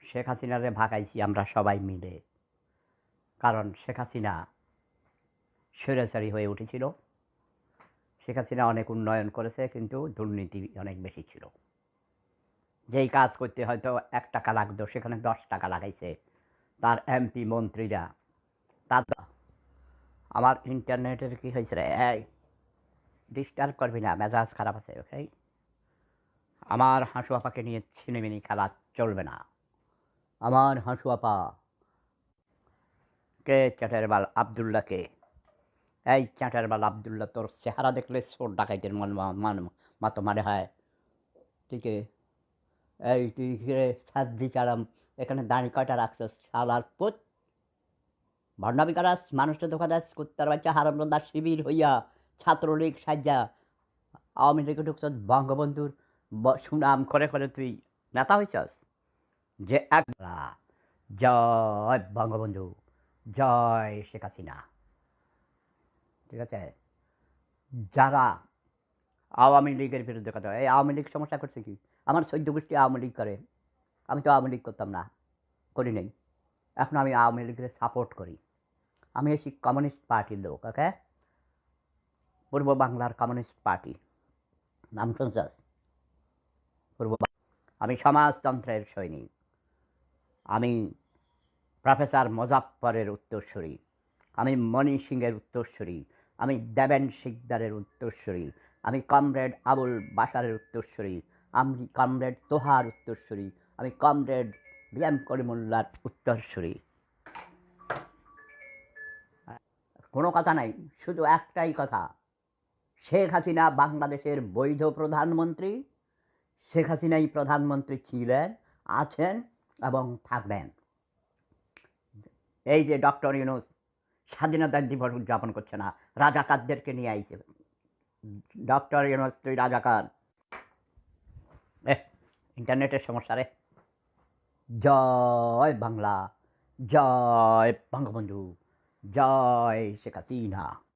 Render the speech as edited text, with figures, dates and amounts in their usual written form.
শেখ হাসিনারে ভাগাইছি আমরা সবাই মিলে। কারণ শেখ হাসিনা স্বৈরাচারী হয়ে উঠেছিল। শেখ হাসিনা অনেক উন্নয়ন করেছে, কিন্তু দুর্নীতি অনেক বেশি ছিল। যেই কাজ করতে হয়তো ৳১ লাগতো, সেখানে ৳১০ লাগাইছে তার এমপি মন্ত্রীরা। তার আমার ইন্টারনেটের কি হয়েছে রে? এই ডিস্টার্ব করবি না, মেজাজ খারাপ আছে, ওকে? আমার হাঁসু আপাকে নিয়ে ছিনিমিনি খেলা চলবে না। আমার হাঁসু আপা কে? চ্যাটারবাল আবদুল্লাহকে। এই চ্যাটারবাল আবদুল্লাহ, তোর চেহারা দেখলে চোর ডাকাইতের মতো মনে হয়। ঠিক এই তুই সাজি চারাম এখানে দাঁড়ি কয়টা রাখছিস শালার পুত? ভণ্ডামি করাস, মানুষটা ধোকা দাস, কুত্তার বাচ্চা হারামজাদা শিবির হইয়া ছাত্রলীগ সাজ্জা আওয়ামী লীগে ঢুকছস, বঙ্গবন্ধুর সুনাম করে করে তুই নেতা হইছস। যে একলা জয় বঙ্গবন্ধু, জয় শেখ হাসিনা। ঠিক আছে? যারা আওয়ামী লীগের বিরুদ্ধে কথা, এই আওয়ামী লীগ সমস্যা করছে কি? আমার সৈদ্য গোষ্ঠী আওয়ামী লীগ করে, আমি তো আওয়ামী লীগ করতাম না, করি নাই। এখন আমি আওয়ামী লীগের সাপোর্ট করি। আমি এসি কমিউনিস্ট পার্টির লোক, ওকে? পূর্ব বাংলার কমিউনিস্ট পার্টি, নাম শুনছস? আমি সমাজতন্ত্রের সৈনিক। আমি প্রফেসর মোজাফফরের উত্তরসূরি, আমি মণি সিংয়ের উত্তরসূরি, আমি দেবেন শিকদারের উত্তরসূরি, আমি কমরেড আবুল বাশারের উত্তরসূরি, আমি কমরেড তোহার উত্তরসূরি, আমি কমরেড বিএম করিমুল্লার উত্তরসূরি। কোনো কথা নাই, শুধু একটাই কথা, শেখ হাসিনা বাংলাদেশের বৈধ প্রধানমন্ত্রী। শেখ হাসিনাই প্রধানমন্ত্রী ছিলেন, আছেন এবং থাকবেন। এই যে ডক্টর ইউনূস স্বাধীনতার দিবস উদযাপন করছে না, রাজাকারদেরকে নিয়ে আইছে। ডক্টর ইউনূস তুই রাজাকার। ইন্টারনেটের সমস্যা রে। জয় বাংলা, জয় বঙ্গবন্ধু, জয় শেখ হাসিনা।